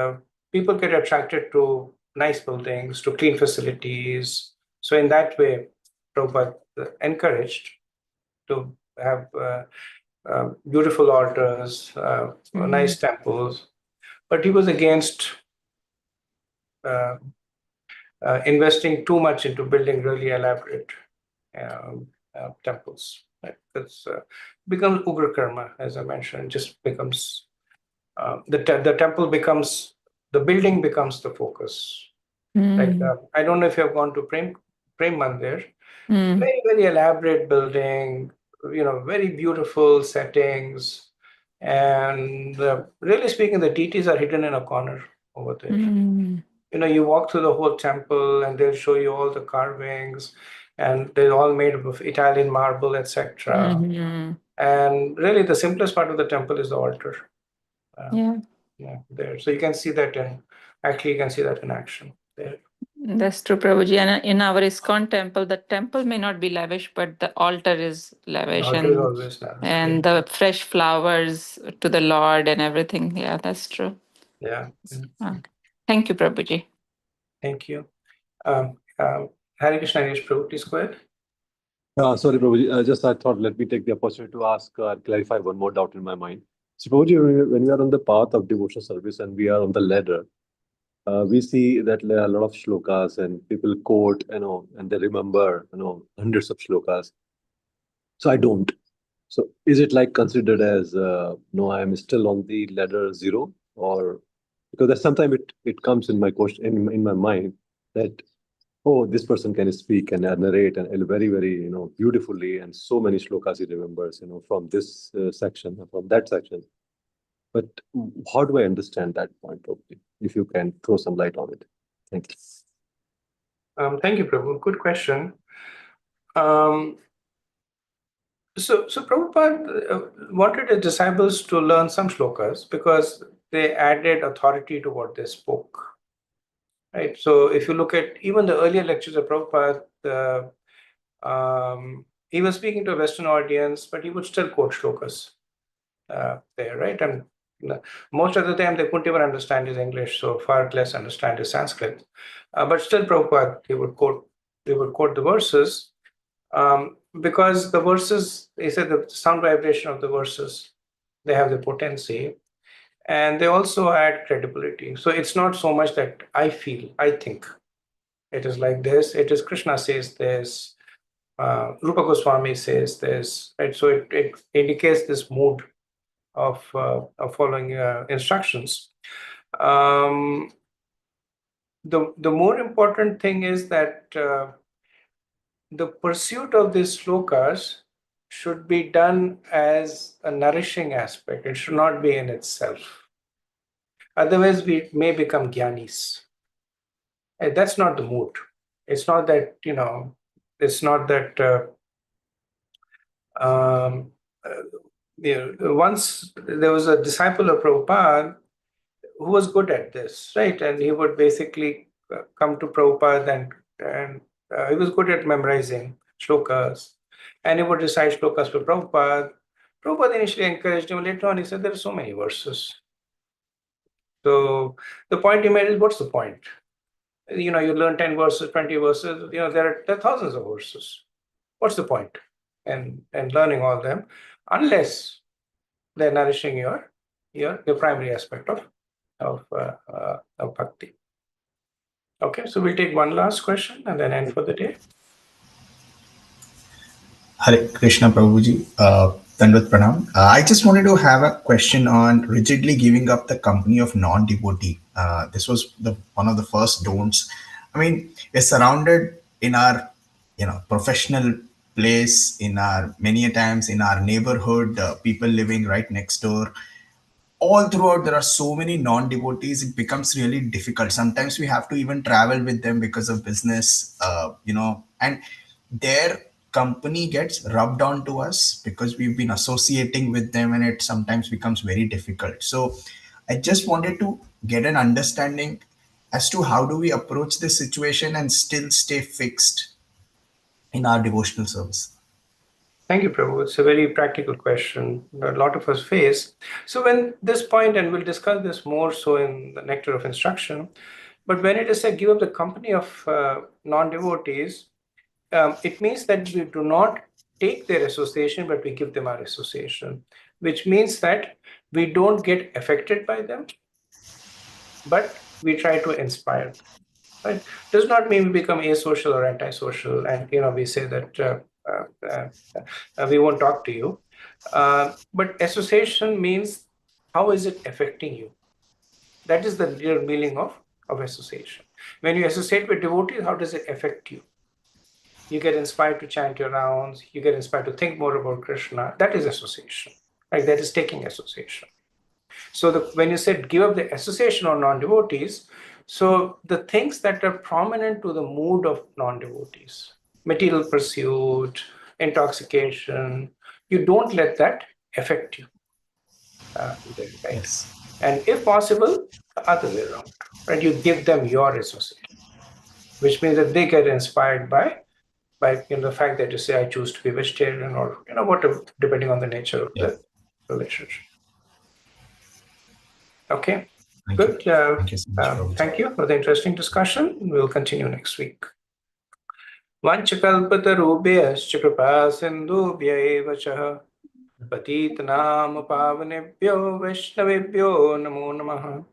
people get attracted to nice buildings, to clean facilities. So in that way, Prabhupada encouraged to have beautiful altars, nice temples, but he was against investing too much into building really elaborate temples. Right? Because becomes ugra karma, as I mentioned, just becomes the temple becomes, the building becomes the focus. Like I don't know if you have gone to Prem Mandir, very very elaborate building, very beautiful settings, and really speaking, the deities are hidden in a corner over there. You walk through the whole temple and they'll show you all the carvings, and they're all made of Italian marble, etc. And really the simplest part of the temple is the altar. Yeah, There. So you can see that you can see that in action there. that's true, Prabhuji. And in our ISKCON temple, the temple may not be lavish, but the altar is lavish, Altar is always lavish, and the fresh flowers to the Lord and everything. Yeah, that's true. yeah. Thank you, Prabhuji. Thank you. Hare Krishna, Prabhu, please go ahead. Sorry, Prabhuji. Just I thought let me take the opportunity to ask clarify one more doubt in my mind. So, Prabhuji, when we are on the path of devotional service and we are on the ladder, we see that there are a lot of shlokas and people quote, and they remember, hundreds of shlokas. So I don't. So is it like considered as no? I am still on the ladder zero, or because that sometimes it comes in my question in my mind that oh, this person can speak and narrate and very, very, beautifully, and so many shlokas he remembers, from this section, from that section. But how do I understand that point, probably? If you can throw some light on it. Thank you. Thank you, Prabhu. Good question. So Prabhupada wanted his disciples to learn some shlokas because they added authority to what they spoke. Right. So if you look at even the earlier lectures of Prabhupada, he was speaking to a Western audience, but he would still quote shlokas there, right? And most of the time they couldn't even understand his English, so far less understand his Sanskrit. But still, Prabhupada, they would quote the verses. Because the verses, he said the sound vibration of the verses, they have the potency, and they also add credibility. So it's not so much that I think it is like this. It is Krishna says this, Rupa Goswami says this, right? So it indicates this mood of following instructions. The more important thing is that the pursuit of these slokas should be done as a nourishing aspect. It should not be in itself. Otherwise, we may become jnanis. And that's not the mood. It's not that, it's not that once there was a disciple of Prabhupada who was good at this, right? And he would basically come to Prabhupada and he was good at memorizing shlokas, and he would recite shlokas for Prabhupada. Prabhupada initially encouraged him. Later on, he said, there are so many verses. So the point he made is, what's the point? You learn 10 verses, 20 verses, there are thousands of verses. What's the point in learning all them, unless they're nourishing the primary aspect of bhakti. Okay, so we'll take one last question and then end for the day. Hare Krishna Prabhuji, Dandavat Pranam. I just wanted to have a question on rigidly giving up the company of non-devotee. This was one of the first don'ts. I mean, we're surrounded in our, professional place, in our many a times in our neighborhood, people living right next door. All throughout there are so many non-devotees, it becomes really difficult. Sometimes we have to even travel with them because of business, and their company gets rubbed onto us because we've been associating with them, and it sometimes becomes very difficult. So I just wanted to get an understanding as to how do we approach this situation and still stay fixed in our devotional service. Thank you, Prabhu. It's a very practical question that a lot of us face. So when this point, and we'll discuss this more so in the Nectar of Instruction, but when it is said give up the company of non-devotees, it means that we do not take their association, but we give them our association, which means that we don't get affected by them, but we try to inspire them. Right? Does not mean we become asocial or antisocial, and we say that we won't talk to you. But association means how is it affecting you? That is the real meaning of association. When you associate with devotees, how does it affect you? You get inspired to chant your rounds, you get inspired to think more about Krishna. That is association. Like that is taking association. So when you said give up the association of non-devotees, so the things that are prominent to the mood of non-devotees, material pursuit, intoxication, you don't let that affect you. Right? Yes. And if possible, the other way around, right? You give them your association, which means that they get inspired by the fact that you say, I choose to be vegetarian, or whatever, depending on the nature of the relationship. Okay, Thank good. you. Thank you so much, Prabhuji. Thank you for the interesting discussion. We'll continue next week. वंशकल्पतरुभ्यश्च कृपा सिन्धुभ्य एव च पतितनाम पावनेभ्यो वैष्णवेभ्यो नमो नमः।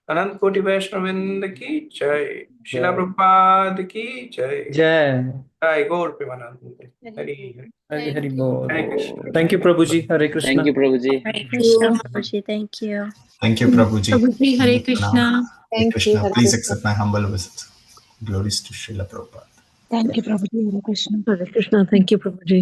अनंत कोटि वैष्णववृंद की जय। शिला प्रभुपाद की जय। Jai. जय गौर Premanand. Hari Hari Hari Thank Bol. Hare Krishna. Thank you, Prabhuji. Hare Krishna. Thank you, Prabhuji. Hare Krishna, Prabhuji. Thank you. Thank you, Prabhuji. Prabhuji, Hare Dandavat pranam. Krishna. Hare Thank you. Krishna. Hare Please Krishna. accept my humble visit. Glories to Srila Prabhupada. Thank you, Prabhuji. Hare Krishna. Hare Krishna. Thank you, Prabhuji.